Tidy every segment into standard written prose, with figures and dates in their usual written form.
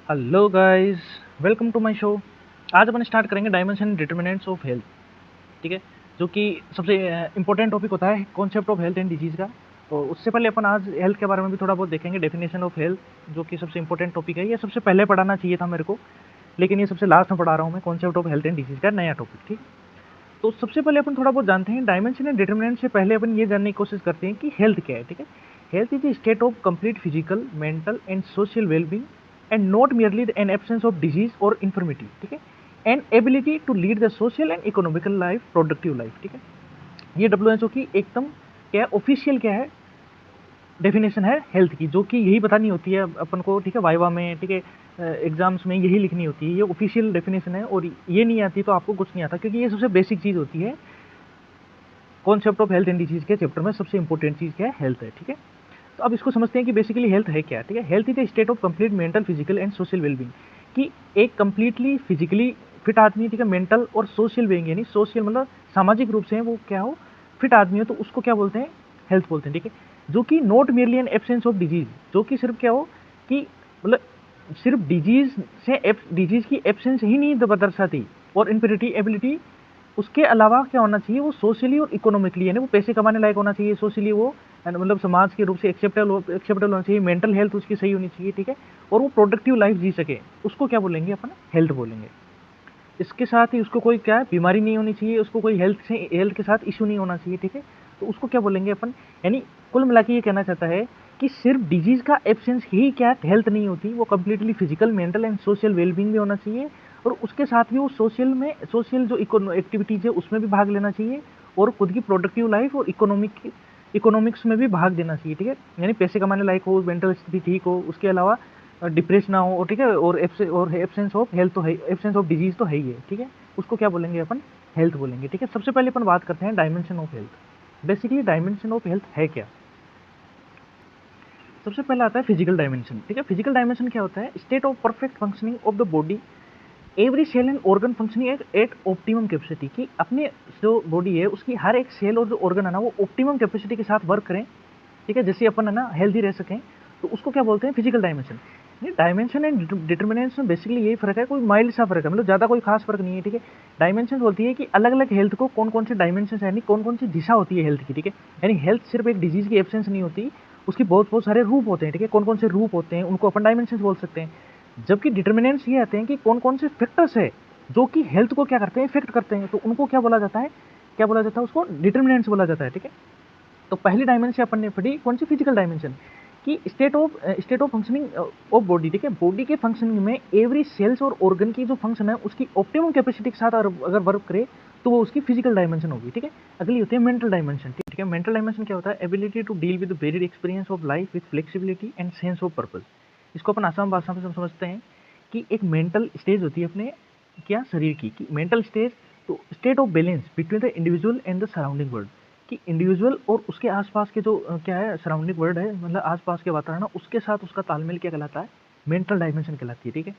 Hello guys, welcome to my show. आज अपन start करेंगे dimension and determinants of health. ठीक है, जो कि सबसे इंपॉर्टेंट टॉपिक होता है concept of health and disease का। तो उससे पहले अपन आज हेल्थ के बारे में भी थोड़ा बहुत देखेंगे, डेफिनेशन ऑफ हेल्थ, जो कि सबसे इंपॉर्टेंट टॉपिक है। ये सबसे पहले पढ़ाना चाहिए था मेरे को, लेकिन ये सबसे लास्ट में पढ़ा रहा हूँ मैं, concept of health and disease का नया टॉपिक। ठीक, तो सबसे पहले अपन थोड़ा बहुत जानते हैं डायमेंशन एंड डिटरमिनेंट से पहले अपन ये जानने की कोशिश करते हैं कि हेल्थ क्या है। ठीक है, health is the state of complete physical, mental and social wellbeing and not merely an absence of disease और इन्फर्मिटी। ठीक है, and ability to lead the social and economical life, productive life. ठीक है, ये WHO की एकदम क्या है, ऑफिशियल क्या है, डेफिनेशन है हेल्थ की, जो कि यही बतानी होती है अपन को। ठीक है, वाइवा में, ठीक है, एग्जाम्स में यही लिखनी होती है, ये ऑफिशियल डेफिनेशन है। और ये नहीं आती तो आपको कुछ नहीं आता, क्योंकि ये सबसे बेसिक चीज़ होती है। Concept of health and disease के चैप्टर में सबसे इंपॉर्टेंट चीज़ क्या है, हेल्थ है। ठीक है, तो अब इसको समझते हैं कि बेसिकली हेल्थ है क्या। ठीक है, health is the state of complete mental, physical and social wellbeing, कि एक कंप्लीटली फिजिकली फिट आदमी, ठीक है, मेंटल और सोशल बेइंग, यानी सोशल मतलब सामाजिक रूप से वो क्या हो, फिट आदमी हो, तो उसको क्या बोलते हैं, हेल्थ बोलते हैं। ठीक है, जो कि not merely an absence of disease, जो कि सिर्फ क्या हो कि मतलब सिर्फ डिजीज से डिजीज की एब्सेंस ही नहीं दर्शाती, और इनफिनिटी एबिलिटी उसके अलावा क्या होना चाहिए, वो सोशली और इकोनॉमिकली, यानी वो पैसे कमाने लायक होना चाहिए, सोशली वो मतलब समाज के रूप से एक्सेप्टेबल होना चाहिए, मेंटल हेल्थ उसकी सही होनी चाहिए। ठीक है, और वो प्रोडक्टिव लाइफ जी सके, उसको क्या बोलेंगे अपन, हेल्थ बोलेंगे। इसके साथ ही उसको कोई क्या है, बीमारी नहीं होनी चाहिए, उसको कोई हेल्थ के साथ इशू नहीं होना चाहिए। ठीक है, तो उसको क्या बोलेंगे अपन, यानी कुल मिला के ये कहना चाहता है कि सिर्फ डिजीज का एब्सेंस ही क्या हेल्थ नहीं होती, वो completely physical, mental and social wellbeing भी होना चाहिए, और उसके साथ भी वो सोशल जो एक्टिविटीज है उसमें भी भाग लेना चाहिए, और खुद की प्रोडक्टिव लाइफ और इकोनॉमिक्स में भी भाग देना चाहिए। ठीक है, यानी पैसे कमाने लायक हो, मेंटल स्थिति ठीक हो, उसके अलावा डिप्रेस ना हो। ठीक है, और एब्सेंस ऑफ हेल्थ तो है, एब्सेंस ऑफ डिजीज तो है ही है। ठीक है, उसको क्या बोलेंगे अपन, हेल्थ बोलेंगे। ठीक है, सबसे पहले अपन बात करते हैं dimension of health. Basically dimension of health है क्या। सबसे पहले आता है फिजिकल डायमेंशन। ठीक है, फिजिकल डायमेंशन क्या होता है, state of perfect functioning of the body, every cell and organ functioning at optimum capacity, की अपने जो बॉडी है उसकी हर एक सेल और जो ऑर्गन है ना, वो ऑप्टिमम कैपेसिटी के साथ वर्क करें। ठीक है, जैसे अपन है ना हेल्दी रह सकें, तो उसको क्या बोलते हैं, physical dimension. Dimension and determinants में बेसिकली यही फर्क है, कोई माइल्ड सा फर्क है, मतलब ज़्यादा कोई खास फर्क नहीं है। ठीक है, डायमेंशन बोलती है कि अलग अलग हेल्थ को कौन कौन से डायमेंशन है, यानी कौन कौन सी दिशा होती है हेल्थ की। ठीक है, यानी हेल्थ सिर्फ एक डिजीज की एब्सेंस नहीं होती, उसकी बहुत बहुत सारे रूप होते हैं। ठीक है, कौन कौन से रूप होते हैं उनको अपन डायमेंशन बोल सकते हैं। जबकि डिटर्मिनेंट्स ये आते हैं कि कौन कौन से फैक्टर्स है जो कि हेल्थ को क्या करते हैं, इफेक्ट करते हैं, तो उनको क्या बोला जाता है, क्या बोला जाता है, उसको डिटर्मिनेंट्स बोला जाता है। ठीक है, तो पहली डायमेंशन अपन ने पढ़ी कौन सी, फिजिकल डायमेंशन, कि state of functioning of body. ठीक है, बॉडी के फंक्शनिंग में एवरी सेल्स और ऑर्गन की जो फंक्शन है उसकी ऑप्टिमम कैपेसिटी के साथ अगर वर्क करे तो वो उसकी फिजिकल डायमेंशन होगी। ठीक है, अगली होती है मेंटल डायमेंशन। ठीक है, मेंटल डायमेंशन क्या होता है, ability to deal with varied experience of life with flexibility and sense of purpose. इसको अपन आसान भाषा में समझते हैं कि एक मेंटल स्टेज होती है अपने क्या शरीर की, मेंटल स्टेज, तो state of balance between the individual and the surrounding world, कि इंडिविजुअल और उसके आसपास के जो क्या है, सराउंडिंग वर्ल्ड है, मतलब आसपास के वातावरण, उसके साथ उसका तालमेल क्या कहलाता है, मेंटल डायमेंशन कहलाती है। ठीक है,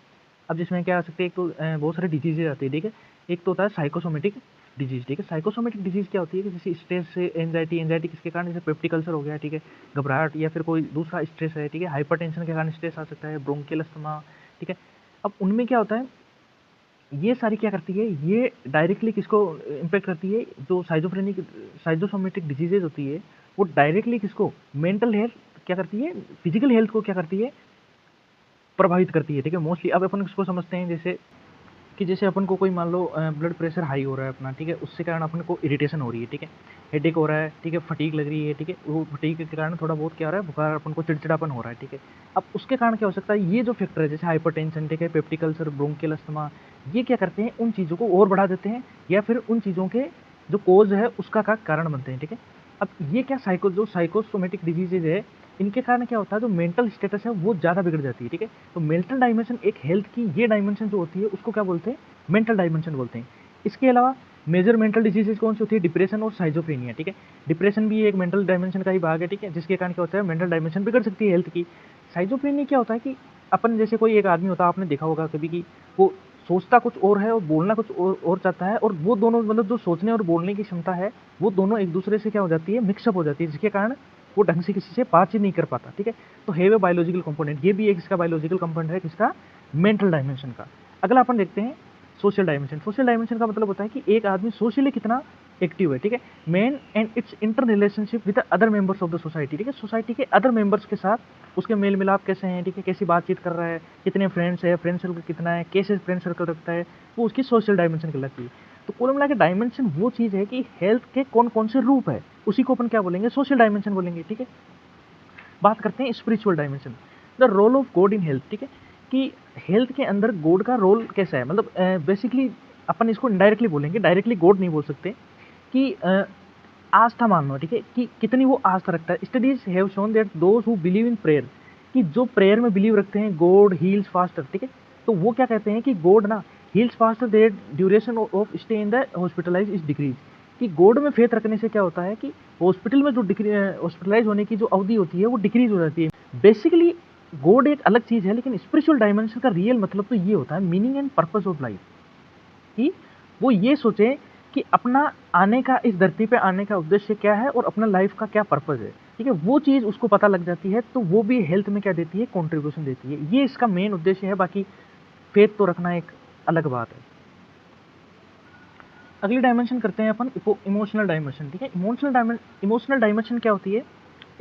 अब जिसमें क्या आ सकते हैं, एक तो बहुत सारे डिजीजेज आती है। ठीक है, एक तो होता है साइकोसोमेटिक डिजीज। ठीक है, साइकोसोमेटिक डिजीज क्या होती है कि जैसे स्ट्रेस से एंजाइटी किसके कारण, जैसे पेप्टिक अल्सर हो गया। ठीक है, घबराहट, या फिर कोई दूसरा स्ट्रेस है। ठीक है, हाइपरटेंशन के कारण स्ट्रेस आ सकता है, ब्रोंकियल अस्थमा। ठीक है, अब उनमें क्या होता है, ये सारी क्या करती है, ये डायरेक्टली किसको इम्पेक्ट करती है, जो साइजोसोमेटिक डिजीजेज होती है, वो डायरेक्टली किसको, मेंटल हेल्थ क्या करती है, फिजिकल हेल्थ को क्या करती है, प्रभावित करती है। ठीक है, मोस्टली अब अपन इसको समझते हैं जैसे कि जैसे अपन को कोई मान लो ब्लड प्रेशर हाई हो रहा है अपना। ठीक है, उसके कारण अपन को इरिटेशन हो रही है। ठीक है, हेडेक हो रहा है। ठीक है, फटीग लग रही है। ठीक है, वो फटीग के कारण थोड़ा बहुत क्या हो रहा है, बुखार, अपन को चिड़चिड़ापन हो रहा है। ठीक है, अब उसके कारण क्या हो सकता है, ये जो फैक्टर है जैसे हाइपरटेंशन, ठीक है, पेप्टिक अल्सर, ब्रोंकियल अस्थमा, ये क्या करते हैं, उन चीज़ों को और बढ़ा देते हैं, या फिर उन चीज़ों के जो कोज है उसका का कारण बनते हैं। ठीक है, अब ये क्या जो साइकोसोमेटिक डिजीजेज है, इनके कारण क्या होता है, जो मेंटल स्टेटस है वो ज़्यादा बिगड़ जाती है। ठीक है, तो मेंटल डायमेंशन एक हेल्थ की ये डायमेंशन जो होती है उसको क्या बोलते हैं, मेंटल डायमेंशन बोलते हैं। इसके अलावा मेजर मेंटल डिजीजेज कौन सी होती है, डिप्रेशन और साइजोफ्रेनिया। ठीक है, डिप्रेशन भी एक मेंटल डायमेंशन का ही भाग है। ठीक है, जिसके कारण क्या होता है, मेंटल डायमेंशन बिगड़ सकती है हेल्थ की। साइजोफ्रेनिया क्या होता है कि अपन जैसे कोई एक आदमी होता है, आपने देखा होगा कभी कि वो सोचता कुछ और है और बोलना कुछ और चाहता है, और वो दोनों मतलब जो सोचने और बोलने की क्षमता है वो दोनों एक दूसरे से क्या हो जाती है, मिक्सअप हो जाती है, जिसके कारण वो ढंग से किसी से बातचीत नहीं कर पाता, ठीक है। तो हैव ए बायोलॉजिकल कंपोनेंट, ये भी एक इसका बायोलॉजिकल कंपोनेंट है किसका, मेंटल डायमेंशन का। अगला अपन देखते हैं सोशल डायमेंशन। सोशल डायमेंशन का मतलब होता है कि एक आदमी सोशली कितना एक्टिव है, ठीक है। Man and it's inter relationship with other members of the society, ठीक है। सोसाइटी के अदर मेंबर्स के साथ उसके मेल मिलाप कैसे हैं, ठीक है, कैसी बातचीत कर रहा है, कितने फ्रेंड्स है, फ्रेंड सर्कल कितना है, कैसे फ्रेंड सर्कल रखता है, वो उसकी सोशल डायमेंशन कहलाती है। तो कुल मिला के डायमेंशन वो चीज़ है कि हेल्थ के कौन कौन से रूप है, उसी को अपन क्या बोलेंगे, सोशल डायमेंशन बोलेंगे, ठीक है। बात करते हैं spiritual dimension, the role of God in health, ठीक है, कि हेल्थ के अंदर गॉड का रोल कैसा है। मतलब बेसिकली अपन इसको इनडायरेक्टली बोलेंगे, डायरेक्टली गॉड नहीं बोल सकते, कि आस्था मानना, ठीक है, कि कितनी वो आस्था रखता है। Studies have shown that those who believe in prayer, कि जो प्रेयर में बिलीव रखते हैं, गॉड हील्स फास्टर, ठीक है। तो वो क्या कहते हैं कि गॉड ना heals faster, their duration of stay in the hospitalize is decrease, कि गॉड में फेथ रखने से क्या होता है कि हॉस्पिटल में जो हॉस्पिटलाइज होने की जो अवधि होती है वो डिक्रीज हो जाती है। बेसिकली गॉड एक अलग चीज़ है, लेकिन स्पिरिचुअल डायमेंशन का रियल मतलब तो ये होता है meaning and purpose of life, कि वो ये सोचे कि अपना आने का, इस धरती पे आने का उद्देश्य क्या है और अपना लाइफ का क्या पर्पस है, ठीक है। वो चीज़ उसको पता लग जाती है, तो वो भी हेल्थ में क्या देती है, कॉन्ट्रीब्यूशन देती है। ये इसका मेन उद्देश्य है, बाकी फेथ तो रखना एक अलग बात है। अगली डायमेंशन करते हैं अपन इमोशनल डायमेंशन, ठीक है। इमोशनल डायमेंशन क्या होती है,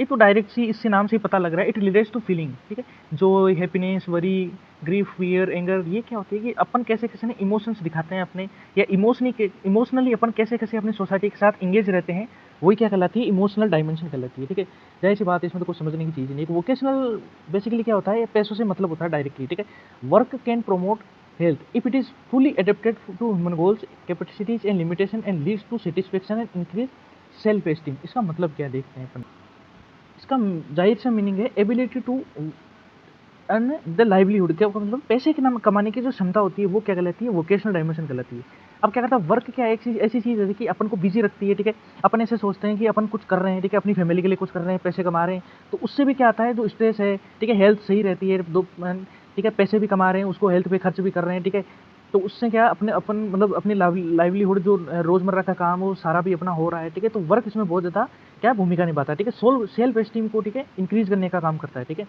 ये तो डायरेक्ट सी इससे नाम से ही पता लग रहा है, इट रिलेट्स टू फीलिंग, ठीक है। जो happiness, worry, grief, fear, anger, ये क्या होती है कि अपन कैसे कैसे ना इमोशंस दिखाते हैं अपने, या इमोशनली अपन कैसे कैसे अपनी सोसाइटी के साथ इंगेज रहते हैं, वही क्या कहलाती है, इमोशनल डायमेंशन कहलाती है, ठीक है। जाहिर सी बात है, इसमें तो कुछ समझने की चीज़ नहीं है। वोकेशनल बेसिकली क्या होता है, ये पैसों से मतलब होता है डायरेक्टली, ठीक है। Work can promote health if it is fully adapted to human goals, capacities and limitation and leads to satisfaction and increase self esteem। इसका मतलब क्या देखते हैं अपन, इसका जाहिर सा मीनिंग है ability to earn the livelihood, क्या मतलब पैसे के नाम कमाने की जो क्षमता होती है वो क्या कहलाती है, वोकेशनल डायमेंशन कहलाती है। अब क्या कहता है, वर्क क्या एक चीज ऐसी चीज़ है कि अपन को बिजी रखती है, ठीक है। अपन ऐसे सोचते हैं कि अपन कुछ कर रहे हैं, ठीक है, अपनी फैमिली के लिए कुछ कर रहे हैं, पैसे कमा रहे हैं, तो उससे भी क्या आता है, जो स्ट्रेस है, ठीक है, हेल्थ सही रहती है, दो, ठीक है, पैसे भी कमा रहे हैं, उसको हेल्थ पे खर्च भी कर रहे हैं, ठीक है। तो उससे क्या अपन मतलब अपनी लाइवलीहुड जो रोजमर्रा का काम वो सारा भी अपना हो रहा है, ठीक है। तो वर्क इसमें बहुत ज़्यादा क्या भूमिका निभाता है, ठीक है। सेल्फ एस्टीम को, ठीक है, इंक्रीज करने का काम करता है, ठीक है,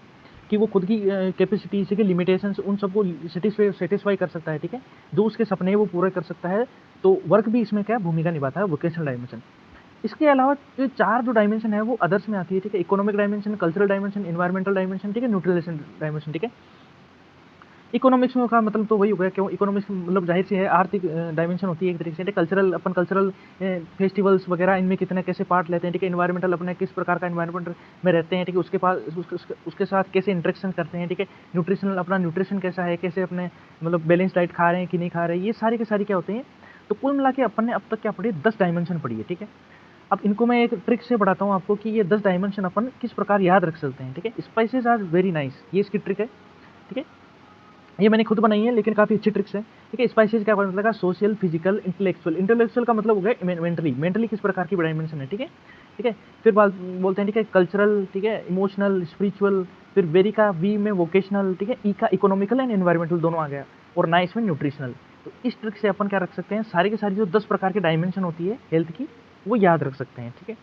कि वो खुद की कैपेसिटी से, लिमिटेशंस, उन सबको सेटिस्फाई कर सकता है, ठीक है। जो उसके सपने हैं वो पूरे कर सकता है, तो वर्क भी इसमें क्या भूमिका निभाता है, वोकेशनल डायमेंशन। इसके अलावा जो चार जो डायमेंशन है वो अदर्स में आती है, ठीक है। Economic dimension, cultural dimension, environmental dimension, ठीक है, न्यूट्रलाइजेशन डायमेंशन, ठीक है। इकोनॉमिक्स में का मतलब तो वही हो गया, क्यों इकोनॉमिक्स मतलब जाहिर सी है आर्थिक डायमेंशन होती है एक तरीके से, कल्चरल अपन कल्चरल फेस्टिवल्स वगैरह इनमें कितने कैसे पार्ट लेते हैं, ठीक है। एनवायरमेंटल अपने किस प्रकार का एनवायरमेंट में रहते हैं, ठीक है, उसके पास उसके साथ कैसे इंटरेक्शन करते हैं, ठीक है। न्यूट्रिशनल अपना न्यूट्रिशन कैसा है, कैसे अपने मतलब बैलेंस डाइट खा रहे हैं कि नहीं खा रहे हैं, ये सारी के सारी क्या होते हैं। तो कुल मिला के अपन ने अब तक क्या पढ़ी, 10 डायमेंशन पढ़ी है, ठीक है। अब इनको मैं एक ट्रिक से बताता हूँ आपको कि ये 10 डायमेंशन अपन किस प्रकार याद रख सकते हैं, ठीक है। स्पाइसेस आर वेरी नाइस, ये इसकी ट्रिक है, ठीक है। ये मैंने खुद बनाई है, लेकिन काफ़ी अच्छी ट्रिक्स है, ठीक है। स्पाइसेस क्या मतलब, सोशल, फिजिकल, इंटेलेक्चुअल। इंटेलेक्चुअल का मतलब हो गया मेंटली किस प्रकार की डायमेंशन है, ठीक है, ठीक है। फिर बात बोलते हैं, ठीक है, कल्चरल, ठीक है, इमोशनल, स्पिरिचुअल। फिर वेरी का वी में वोकेशनल, ठीक है। ई का इकोनॉमिकल एंड एनवायरमेंटल दोनों आ गया, और नाइस में न्यूट्रिशनल। तो इस ट्रिक से अपन क्या रख सकते हैं, सारी की सारी जो 10 प्रकार की डायमेंशन होती है हेल्थ की, वो याद रख सकते हैं, ठीक है।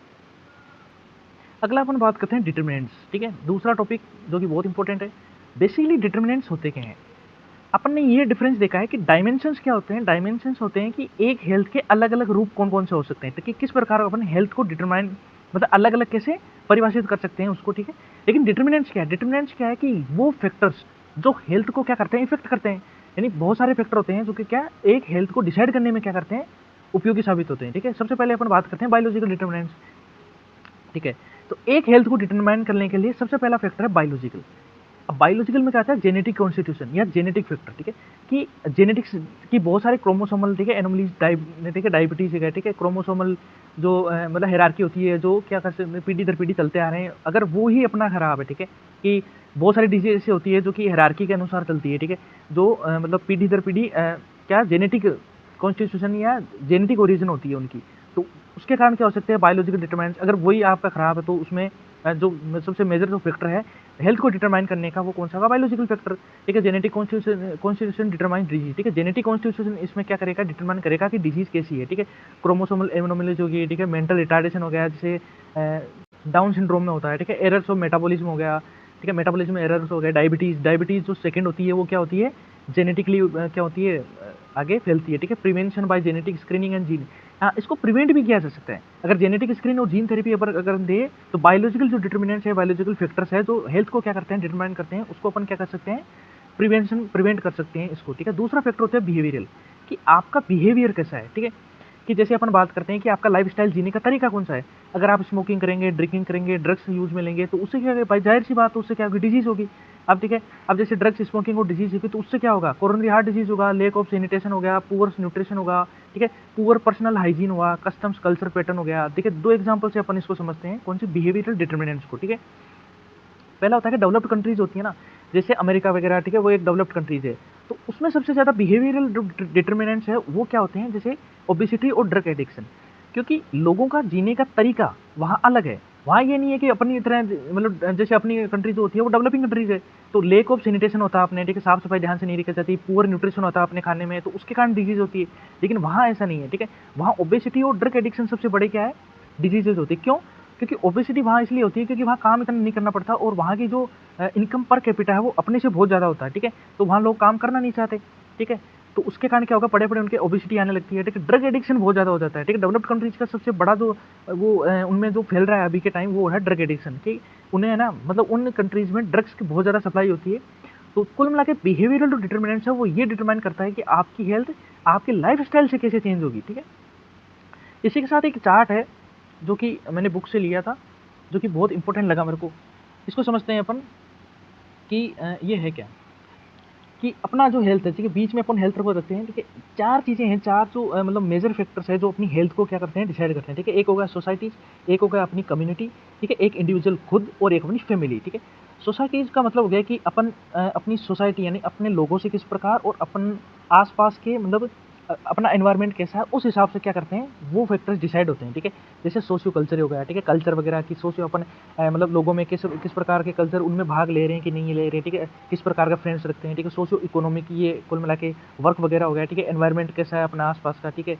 अगला अपन बात करते हैं डिटर्मिनेंट्स, ठीक है, दूसरा टॉपिक जो कि बहुत इंपॉर्टेंट है। बेसिकली डिटर्मिनेंट्स होते क्या हैं, अपन ने ये डिफरेंस देखा है कि डायमेंशंस क्या होते हैं। डायमेंशंस होते हैं कि एक हेल्थ के अलग अलग रूप कौन कौन से हो सकते हैं, तो कि किस प्रकार अपन हेल्थ को डिटरमाइन मतलब अलग अलग कैसे परिभाषित कर सकते हैं उसको, ठीक है। लेकिन डिटर्मिनेंट्स क्या है, डिटर्मिनेंट्स क्या है कि वो फैक्टर्स जो हेल्थ को क्या करते हैं, इफेक्ट करते हैं। यानी बहुत सारे फैक्टर होते हैं जो कि क्या एक हेल्थ को डिसाइड करने में क्या करते हैं, उपयोगी साबित होते हैं, ठीक है। सबसे पहले अपन बात करते हैं बायोलॉजिकल डिटर्मिनेंट्स, ठीक है। तो एक हेल्थ को डिटरमाइन करने के लिए सबसे पहला फैक्टर है बायोलॉजिकल। अब बायोलॉजिकल में क्या आता है, जेनेटिक कॉन्स्टिट्यूशन या जेनेटिक फैक्टर, ठीक है, कि जेनेटिक्स की बहुत सारे क्रोमोसोमल, ठीक है, एनोमलीज, ठीक है, डायबिटीज है, ठीक है, क्रोमोसोमल जो मतलब हायरार्की होती है, जो क्या कर सकते पीढ़ी दर पीढ़ी चलते आ रहे हैं, अगर वो ही अपना खराब है, ठीक है, कि बहुत सारी डिजीज ऐसी होती है जो कि हायरार्की के अनुसार चलती है, ठीक है, जो मतलब पीढ़ी दर पीढ़ी क्या जेनेटिक कॉन्स्टिट्यूशन या जेनेटिक ओरिजिन होती है उनकी, तो उसके कारण क्या हो सकते हैं बायोलॉजिकल डिटरमिनेंट्स। अगर वही आपका खराब है तो उसमें जो सबसे मेजर जो फैक्टर है हेल्थ को डिटरमाइन करने का, वो कौन सा होगा, बायोलॉजिकल फैक्टर, ठीक है। जेनेटिक कॉन्स्टिट्यूशन डिटरमाइन डिजीज, ठीक है। जेनेटिक कॉन्स्टिट्यूशन इसमें क्या करेगा, डिटरमाइन करेगा कि डिजीज कैसी है, ठीक है। क्रोमोसोमल एनोमलीज होगी, ठीक है। मेंटल रिटार्डेशन हो गया, जैसे डाउन सिंड्रोम में होता है, ठीक है। एरर्स ऑफ मेटाबॉलिज्म हो गया, ठीक है, मेटाबॉलिज्म में एरर्स हो गया। डायबिटीज़ जो सेकंड होती है वो क्या होती है, जेनेटिकली क्या होती है, आगे फैलती है, ठीक है। Prevention bye genetic screening and gene, हाँ, इसको प्रिवेंट भी किया जा सकता है अगर जेनेटिक स्क्रीन और जीन थेरेपी अगर हम दें तो बायोलॉजिकल जो डिटर्मिनेंट्स है, बायोलॉजिकल फैक्टर्स है जो हेल्थ को क्या करते हैं, डिटरमाइन करते हैं, उसको अपन क्या कर सकते हैं, प्रिवेंट कर सकते हैं इसको, ठीक है। दूसरा फैक्टर होता है बिहेवियरल, कि आपका बिहेवियर कैसा है, ठीक है। कि जैसे अपन बात करते हैं कि आपका लाइफस्टाइल जीने का तरीका कौन सा है। अगर आप स्मोकिंग करेंगे, ड्रिंकिंग करेंगे, ड्रग्स यूज में लेंगे तो उससे क्या होगा भाई, जाहिर सी बात है उससे क्या होगी, डिजीज होगी। अब ठीक है, अब जैसे ड्रग्स स्मोकिंग और डिजीज होगी तो उससे क्या होगा, कोरोनरी हार्ट डिजीज होगा, लेक ऑफ सैनिटेशन हो गया, पुअर न्यूट्रिशन होगा, ठीक है, पुअर पर्सनल हाइजीन हुआ, कस्टम्स कल्चर पैटर्न हो गया। देखिए दो एग्जांपल से अपन इसको समझते हैं कौन सी बिहेवियरल डिटर्मिनेंट्स को, ठीक है। पहला होता है कि डेवलप्ड कंट्रीज होती है ना, जैसे अमेरिका वगैरह, ठीक है, वो एक डेवलप्ड कंट्रीज है। तो उसमें सबसे ज़्यादा बिहेवियरल डिटर्मिनेंट्स है वो क्या होते हैं, जैसे ओबेसिटी और ड्रग एडिक्शन। क्योंकि लोगों का जीने का तरीका वहाँ अलग है। वहाँ ये नहीं है कि अपनी तरह, मतलब जैसे अपनी कंट्री जो होती है वो डेवलपिंग कंट्रीज है, तो लेक ऑफ सैनिटेशन होता है अपने, ठीक है, साफ सफाई ध्यान से नहीं रखी जाती, पुअर न्यूट्रिशन होता है अपने खाने में, तो उसके कारण डिजीज होती है। लेकिन वहाँ ऐसा नहीं है, ठीक है। वहाँ ओबेसिटी और ड्रग एडिक्शन सबसे बड़े क्या है, डिजीजेज होती है। क्यों? क्योंकि ओबेसिटी वहाँ इसलिए होती है क्योंकि वहाँ काम इतना नहीं करना पड़ता और वहाँ की जो इनकम पर कैपिटा है वो अपने से बहुत ज़्यादा होता है, ठीक है। तो वहाँ लोग काम करना नहीं चाहते, ठीक है। तो उसके कारण क्या होगा, बड़े बड़े उनके ओबेसिटी आने लगती है, ठीक है। ड्रग एडिक्शन बहुत ज़्यादा हो जाता है, ठीक है। डेवलप्ड कंट्रीज का सबसे बड़ा जो वो उनमें जो फैल रहा है अभी के टाइम वो है ड्रग एडिक्शन, कि उन्हें है ना, मतलब उन कंट्रीज में ड्रग्स की बहुत ज़्यादा सप्लाई होती है। तो कुल मिला के बिहेवियरल जो डिटर्मिनेंट्स है वो ये डिटरमाइन करता है कि आपकी हेल्थ आपकी लाइफ स्टाइल से कैसे चेंज होगी, ठीक है। इसी के साथ एक चार्ट है जो कि मैंने बुक से लिया था, जो कि बहुत इंपॉर्टेंट लगा मेरे को। इसको समझते हैं अपन कि ये है क्या, कि अपना जो हेल्थ है, ठीक है, बीच में अपन हेल्थ को रखते हैं, ठीक है। चार चीज़ें हैं, चार जो मतलब मेजर फैक्टर्स है जो अपनी हेल्थ को क्या करते हैं, डिसाइड करते हैं, ठीक है। एक होगा सोसाइटी, एक होगा अपनी कम्युनिटी, ठीक है, एक इंडिविजुअल खुद और एक अपनी फैमिली, ठीक है। सोसाइटीज का मतलब हो गया कि अपन अपनी सोसाइटी यानी अपने लोगों से किस प्रकार और अपन आसपास के मतलब अपना एनवायरनमेंट कैसा है उस हिसाब से क्या करते हैं वो फैक्टर्स डिसाइड होते हैं, ठीक है। जैसे सोशियो कल्चर हो गया, ठीक है, कल्चर वगैरह की सोशियो अपन मतलब लोगों में किस किस प्रकार के कल्चर उनमें भाग ले रहे हैं कि नहीं ले रहे हैं, ठीक है, किस प्रकार का फ्रेंड्स रखते हैं, ठीक है। सोशियो इकोनॉमिक ये कुल मिला के वर्क वगैरह हो गया, ठीक है, एनवायरनमेंट कैसा है अपना आसपास का, ठीक है।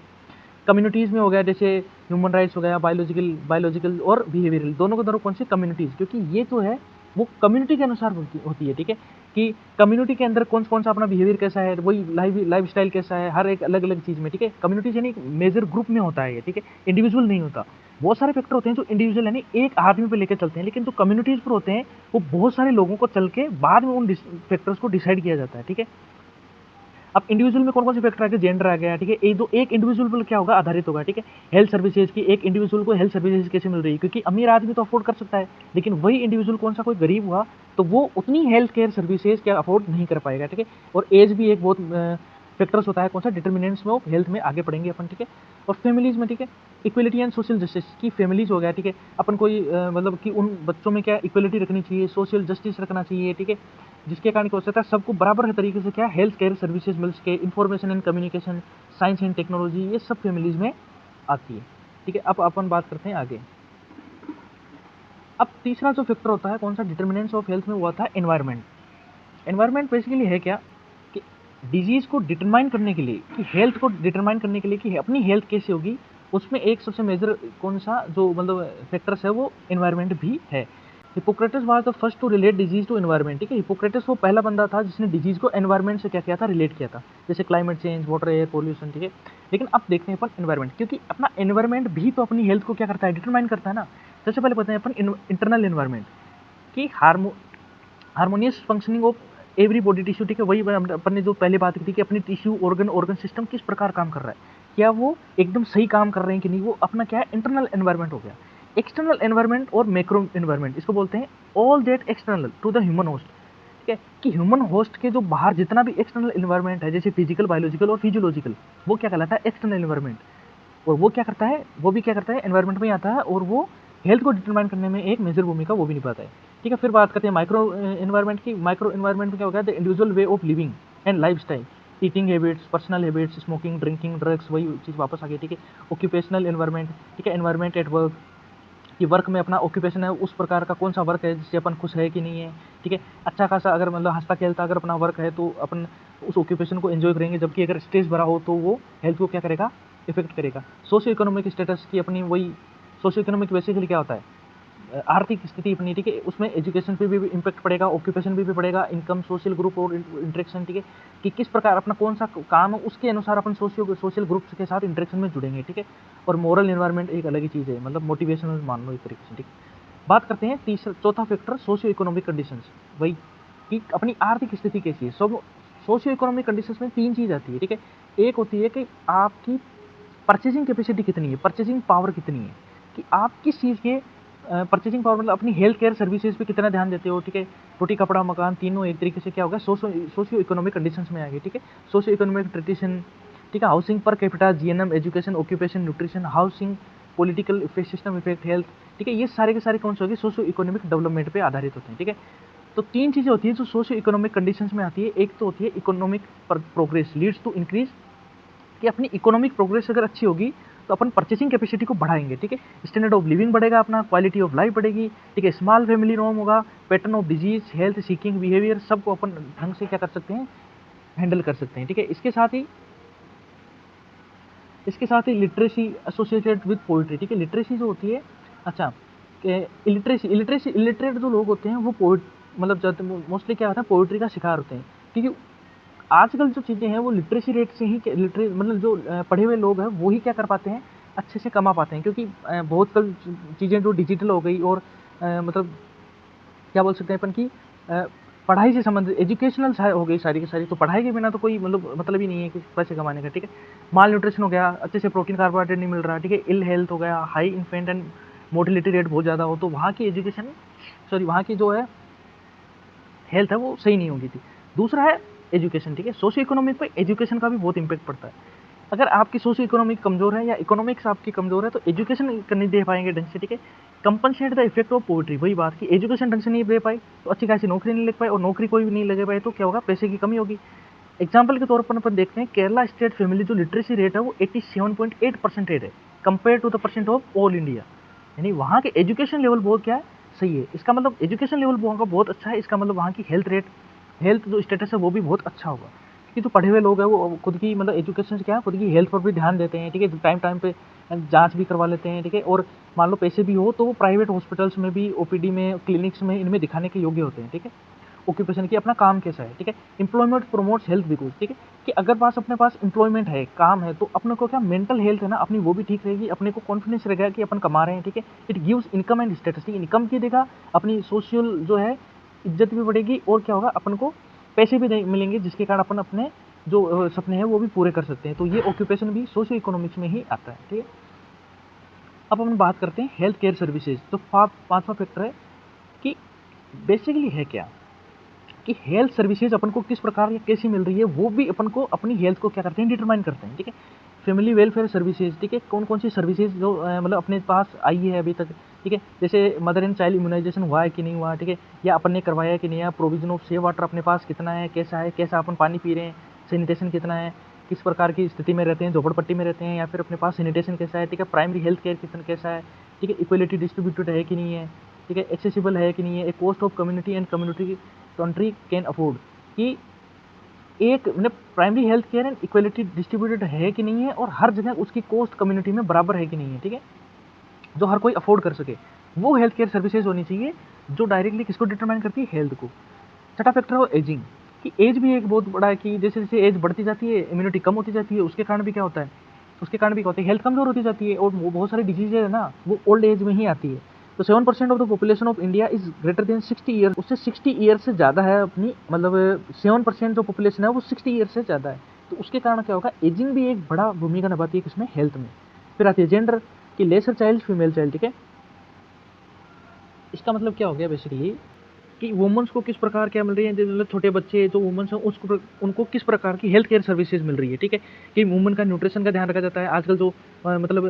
कम्युनिटीज़ में हो गया जैसे ह्यूमन राइट्स हो गया, बायोलॉजिकल और बिहेवियरल, दोनों को दोनों कौन सी कम्युनिटीज़, क्योंकि ये जो है वो कम्युनिटी के अनुसार होती है, ठीक है। कि कम्युनिटी के अंदर कौन सा अपना बिहेवियर कैसा है, वही लाइफ स्टाइल कैसा है, हर एक अलग अलग चीज़ में, ठीक है। कम्युनिटीज यानी मेजर ग्रुप में होता है ये, ठीक है, इंडिविजुअल नहीं होता। बहुत सारे फैक्टर होते हैं जो इंडिविजुअल यानी एक आदमी पे लेकर चलते हैं, लेकिन जो कम्युनिटीज पर होते हैं वो बहुत सारे लोगों को चल के बाद में उन फैक्टर्स को डिसाइड किया जाता है, ठीक है। अब इंडिविजुअल में कौन-कौन से फैक्टर आ गए, जेंडर आ गया, ठीक है। एक इंडिविजुअल पर क्या होगा, आधारित होगा, ठीक है। हेल्थ सर्विसेज की एक इंडिविजुअल को हेल्थ सर्विसेज कैसे मिल रही है, क्योंकि अमीर आदमी तो अफोर्ड कर सकता है, लेकिन वही इंडिविजुअल कौन सा कोई गरीब हुआ तो वो उतनी हेल्थ केयर सर्विसेज क्या अफोर्ड नहीं कर पाएगा, ठीक है। और एज भी एक बहुत फैक्टर्स होता है, कौन सा, डिटर्मिनेंट्स में ऑफ हेल्थ में आगे पढ़ेंगे अपन, ठीक है। और फैमिलीज में, ठीक है, इक्वलिटी एंड सोशल जस्टिस की फैमिलीज हो गया, ठीक है। अपन कोई मतलब कि उन बच्चों में क्या इक्वलिटी रखनी चाहिए, सोशल जस्टिस रखना चाहिए, ठीक है, जिसके कारण क्या हो सकता है सबको बराबर के तरीके से क्या हेल्थ केयर सर्विसेज मिल सके, information and communication, science and technology, ये सब फैमिलीज में आती है, ठीक है। अब अपन बात करते हैं आगे। अब तीसरा जो फैक्टर होता है कौन सा डिटर्मिनेंट्स ऑफ हेल्थ में, हुआ था एनवायरनमेंट। एनवायरनमेंट बेसिकली है क्या, कि डिजीज को डिटरमाइन करने के लिए, कि हेल्थ को डिटरमाइन करने के लिए कि अपनी हेल्थ कैसे होगी, उसमें एक सबसे मेजर कौन सा जो मतलब फैक्टर्स है वो एनवायरनमेंट भी है। Hippocrates was the first to relate disease to environment, ठीक है। हिपोक्रेटिस वो पहला बंदा था जिसने डिजीज को एनवायरनमेंट से क्या किया था, रिलेट किया था, जैसे climate change, water, air pollution, ठीक है। लेकिन अब देखते हैं अपन एनवायरनमेंट, क्योंकि अपना एनवायरनमेंट भी तो अपनी हेल्थ को क्या करता है, डिटरमाइन करता है ना। सबसे पहले बताएं अपन इंटरनल एनवायरनमेंट की harmonious functioning of every body tissue, ठीक है। वही अपन ने जो पहले बात की थी कि अपनी टिश्यू ऑर्गन सिस्टम किस प्रकार काम कर रहा है, क्या वो एकदम सही काम कर रहे हैं कि नहीं, वो अपना क्या है, इंटरनल एनवायरनमेंट हो गया। एक्सटर्नल एनवायरनमेंट और मैक्रो एनवायरनमेंट, इसको बोलते हैं all that external to the human host, ठीक है। कि ह्यूमन होस्ट के जो बाहर जितना भी एक्सटर्नल एनवायरनमेंट है, जैसे फिजिकल, बायोलॉजिकल और फिजियोलॉजिकल, वो क्या कहलाता है, एक्सटर्नल एनवायरनमेंट। और वो क्या करता है, वो भी क्या करता है, एनवायरनमेंट में आता है और वो हेल्थ को डिटरमाइन करने में एक मेजर भूमिका वो भी निभाता है, ठीक है। फिर बात करते हैं माइक्रो एनवायरनमेंट की। माइक्रो एनवायरनमेंट में क्या होगा, the individual way of living and life style, eating habits, personal habits, smoking, drinking, drugs, वही चीज़ वापस आ गई, ठीक है। ऑक्यूपेशनल एनवायरनमेंट, ठीक है, एनवायरनमेंट एट वर्क, कि वर्क में अपना ऑक्यूपेशन है उस प्रकार का कौन सा वर्क है जिससे अपन खुश है कि नहीं है, ठीक है। अच्छा खासा अगर मतलब हंसता खेलता अगर अपना वर्क है तो अपन उस ऑक्यूपेशन को एंजॉय करेंगे, जबकि अगर स्ट्रेस भरा हो तो वो हेल्थ को क्या करेगा, इफेक्ट करेगा। सोशियो इकोनॉमिक स्टेटस की अपनी वही, सोशियो इकोनॉमिक बेसिकली क्या होता है, आर्थिक स्थिति अपनी, ठीक है, उसमें एजुकेशन पे भी इम्पैक्ट पड़ेगा, ऑक्यूपेशन पे भी पड़ेगा, इनकम, सोशल ग्रुप और इंटरेक्शन, ठीक है, कि किस प्रकार अपना कौन सा काम है उसके अनुसार अपन सोशल ग्रुप्स के साथ इंटरेक्शन में जुड़ेंगे, ठीक है। और मोरल एनवायरनमेंट एक अलग ही चीज़ है, मतलब मोटिवेशनल मान लो एक तरीके से, ठीक है। बात करते हैं चौथा फैक्टर सोशियो इकोनॉमिक कंडीशंस, वही कि अपनी आर्थिक स्थिति कैसी है। सब सोशियो इकोनॉमिक कंडीशंस में 3 चीज़ आती है, ठीक है। एक होती है कि आपकी परचेसिंग कैपेसिटी कितनी है, परचेसिंग पावर कितनी है, कि आप किस चीज़ के परचेसिंग पावर, मतलब अपनी हेल्थ केयर सर्विसेज पे कितना ध्यान देते हो, ठीक है। रोटी कपड़ा मकान तीनों एक तरीके से क्या होगा, सोशियो इकोनॉमिक कंडीशंस में आ गए, ठीक है। सोशियो इकोनॉमिक ट्रेडिशन, ठीक है, housing per capita, GNM, education, occupation, nutrition, housing, political system effect, health, ठीक है। ये सारे के सारे कौन से होगी, सोशियो इकोनॉमिक डेवलपमेंट पे आधारित होते हैं, ठीक है। तो 3 चीज़ें होती हैं जो सोशियो इकोनॉमिक कंडीशंस में आती है। एक तो होती है economic progress leads to increase, कि अपनी इकोनॉमिक प्रोग्रेस अगर अच्छी होगी तो अपन परचेसिंग कैपेसिटी को बढ़ाएंगे, ठीक है। स्टैंडर्ड ऑफ लिविंग बढ़ेगा, अपना क्वालिटी ऑफ लाइफ बढ़ेगी, ठीक है। स्मॉल फैमिली नॉर्म होगा, pattern of disease, health seeking behaviour, सबको अपन ढंग से क्या कर सकते हैं, हैंडल कर सकते हैं, ठीक है। इसके साथ ही लिटरेसी एसोसिएटेड विद पोइट्री, ठीक है। लिटरेसी जो होती है, अच्छा, इलिटरेट जो लोग होते हैं वो पोइट, मतलब मोस्टली क्या होता है, पोइट्री का शिकार होते हैं, क्योंकि आजकल जो चीज़ें हैं वो लिटरेसी रेट से ही, मतलब जो पढ़े हुए लोग हैं वो ही क्या कर पाते हैं, अच्छे से कमा पाते हैं, क्योंकि बहुत कल चीज़ें जो डिजिटल हो गई और मतलब क्या बोल सकते हैं अपन की पढ़ाई से संबंधित एजुकेशनल हो गई सारी की सारी, तो पढ़ाई के बिना तो कोई मतलब ही नहीं है कि पैसे कमाने का, ठीक है। माल न्यूट्रिशन हो गया, अच्छे से प्रोटीन कार्बोहाइड्रेट नहीं मिल रहा, ठीक है। इल हेल्थ हो गया, high infant and mortality rate बहुत ज़्यादा हो, तो वहाँ की वहाँ की जो है हेल्थ है वो सही नहीं होगी थी। दूसरा है एजुकेशन, ठीक है। सोशियो इकोनॉमिक पे एजुकेशन का भी बहुत इंपैक्ट पड़ता है। अगर आपकी सोशियो इकोनॉमिक कमजोर है या इकोनॉमिक्स आपकी कमजोर है तो एजुकेशन नहीं दे पाएंगे ढंग से, ठीक है। Compensate the effect of poverty, वही बात की एजुकेशन ढंग से नहीं दे पाई तो अच्छी खासी नौकरी नहीं लग पाई, और नौकरी कोई भी नहीं लगे पाए तो क्या होगा, पैसे की कमी होगी। एग्जाम्पल के तौर पर अपन देखते हैं केरला स्टेट फैमिली जो लिटरेसी रेट है वो 87.8% है compare to the percent of all India, यानी वहाँ के एजुकेशन लेवल बहुत क्या है, सही है। इसका मतलब एजुकेशन लेवल वहाँ का बहुत अच्छा है, इसका मतलब वहाँ की हेल्थ जो स्टेटस है वो भी बहुत अच्छा होगा, क्योंकि जो पढ़े हुए लोग हैं वो खुद की मतलब एजुकेशन से क्या है, खुद की हेल्थ पर भी ध्यान देते हैं, ठीक है। टाइम टाइम पे जांच भी करवा लेते हैं, ठीक है। और मान लो पैसे भी हो तो वो प्राइवेट हॉस्पिटल्स में भी, ओपीडी में, क्लिनिक्स में, इनमें दिखाने के योग्य होते हैं, ठीक है। ऑक्यूपेशन की अपना काम कैसा है, ठीक है। एम्प्लॉयमेंट प्रमोट्स हेल्थ बिकॉज, ठीक है, कि अगर अपने पास एम्प्लॉयमेंट है, काम है, तो अपने को क्या मेंटल हेल्थ है ना अपनी वो भी ठीक रहेगी, अपने को कॉन्फिडेंस रहेगा कि अपन कमा रहे हैं, ठीक है। It gives income and status, ठीक है, इनकम की देगा, अपनी सोशल जो है इज्जत भी बढ़ेगी, और क्या होगा, अपन को पैसे भी मिलेंगे जिसके कारण अपन अपने जो सपने हैं वो भी पूरे कर सकते हैं। तो ये ऑक्यूपेशन भी सोशियो इकोनॉमिक्स में ही आता है, ठीक है। अब हम बात करते हैं हेल्थ केयर सर्विसेज, तो पांचवा फैक्टर है कि बेसिकली है क्या, कि हेल्थ सर्विसेज अपन को किस प्रकार या कैसी मिल रही है, वो भी अपन को अपनी हेल्थ को क्या करते हैं, डिटरमाइन करते हैं, ठीक है। फैमिली वेलफेयर सर्विसेज, ठीक है, कौन कौन सी सर्विसेज जो मतलब अपने पास आई है अभी तक, ठीक है। जैसे मदर एंड चाइल्ड इम्यूनाइजेशन हुआ है कि नहीं हुआ, ठीक है, या अपन ने करवाया है कि नहीं, या प्रोविजन ऑफ सेव वाटर अपने पास कितना है, कैसा अपन पानी पी रहे हैं, सैनिटेशन कितना है, किस प्रकार की स्थिति में रहते हैं, झोपड़पट्टी में रहते हैं या फिर अपने पास सैनिटेशन कैसा है, ठीक है। प्राइमरी हेल्थ केयर कितना कैसा है, ठीक है। इक्वलिटी डिस्ट्रीब्यूटेड है कि नहीं है, ठीक है। एक्सेसिबल है कि नहीं है, a cost of community and community country can afford, कि एक मतलब primary health care and equality distributed है कि नहीं है, और हर जगह उसकी कॉस्ट कम्युनिटी में बराबर है कि नहीं है, ठीक है, जो हर कोई अफोर्ड कर सके, वो हेल्थ केयर सर्विसेज होनी चाहिए जो डायरेक्टली किसको डिटरमाइन करती है, हेल्थ को। छठा फैक्टर है एजिंग, कि एज भी एक बहुत बड़ा है, कि जैसे जैसे एज बढ़ती जाती है इम्यूनिटी कम होती जाती है, उसके कारण भी क्या होता है, हेल्थ कमजोर होती जाती है, और वो बहुत सारी डिजीज है ना वो ओल्ड एज में ही आती है। तो 7% of the population of India is greater than 60 year, उससे 60 ईयर से ज़्यादा है अपनी, मतलब 7% जो पॉपुलेशन है वो 60 ईयर से ज़्यादा है। तो उसके कारण क्या होगा, एजिंग भी एक बड़ा भूमिका निभाती है किसमें, हेल्थ में। फिर आती है जेंडर, कि लेसर चाइल्ड फीमेल चाइल्ड, ठीक है। इसका मतलब क्या हो गया बेसिकली, कि वुमेन्स को किस प्रकार क्या मिल रही है, मतलब छोटे बच्चे जो वुमेन्स हैं उसको उनको किस प्रकार की हेल्थ केयर सर्विसेज मिल रही है, ठीक है। कि वुमेन का न्यूट्रिशन का ध्यान रखा जाता है। आजकल जो मतलब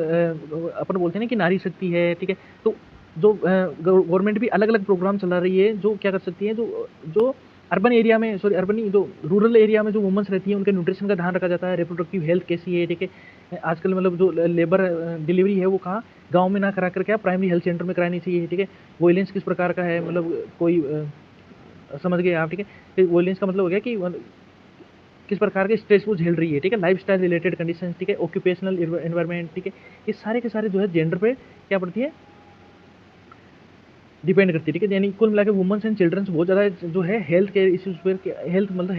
अपन बोलते हैं ना कि नारी शक्ति है, ठीक है, तो जो गवर्नमेंट भी अलग अलग प्रोग्राम चला रही है जो क्या कर सकती है, जो जो अर्बन एरिया में, सॉरी अर्बन जो रूरल एरिया में जो वुमेन्स रहती है उनके न्यूट्रिशन का ध्यान रखा जाता है, रिप्रोडक्टिव हेल्थ कैसी है, ठीक है। आजकल मतलब जो लेबर डिलीवरी है वो कहाँ, गाँव में ना करा कर क्या प्राइमरी हेल्थ सेंटर में करानी चाहिए, ठीक है। वॉयलेंस किस प्रकार का है, मतलब कोई समझ गए आप, ठीक है। वॉयलेंस का मतलब हो गया कि किस प्रकार के स्ट्रेस वो झेल रही है, ठीक है। लाइफस्टाइल रिलेटेड कंडीशन, ठीक है, ऑक्यूपेशनल एनवायरनमेंट, ठीक है। ये सारे के सारे जो है जेंडर पे क्या पड़ती है, डिपेंड करती है, ठीक है। यानी कुल मिला के वुमेन्स एंड चिल्ड्रंस बहुत ज़्यादा जो है हेल्थ केयर इश्यूज़ पर, हेल्थ मतलब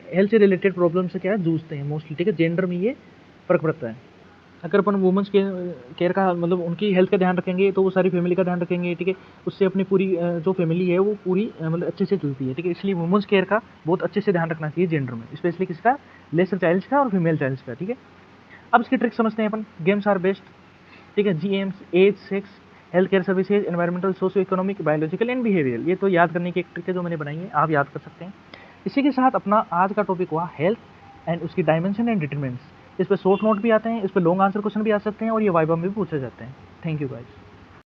हेल्थ से रिलेटेड प्रॉब्लम से क्या है जूझते हैं मोस्टली, ठीक है। जेंडर में ये फ़र्क पड़ता है। अगर अपन वुमेन्स के केयर का मतलब उनकी हेल्थ का ध्यान रखेंगे तो वो सारी फैमिली का ध्यान रखेंगे, ठीक है। उससे अपनी पूरी जो फैमिली है वो पूरी मतलब अच्छे से चलती है, ठीक है। इसलिए वुमेन्स केयर का बहुत अच्छे से ध्यान रखना चाहिए जेंडर में, स्पेशली किसका, लेसर चाइल्ड्स का और फीमेल चाइल्ड्स का, ठीक है। अब इसकी ट्रिक समझते हैं अपन। गेम्स आर बेस्ट, ठीक है। Genes, age, sex, health care services, environmental, socio economic, biological and behavioural, ये तो याद करने की एक ट्रिक है जो मैंने बनाई है, आप याद कर सकते हैं। इसी के साथ अपना आज का टॉपिक हुआ हेल्थ एंड उसकी डायमेंशन एंड डिटरमिनेंट्स। इस पे शॉर्ट नोट भी आते हैं, इस पे लॉन्ग आंसर क्वेश्चन भी आ सकते हैं और ये वाइवा में भी पूछे जाते हैं। Thank you guys.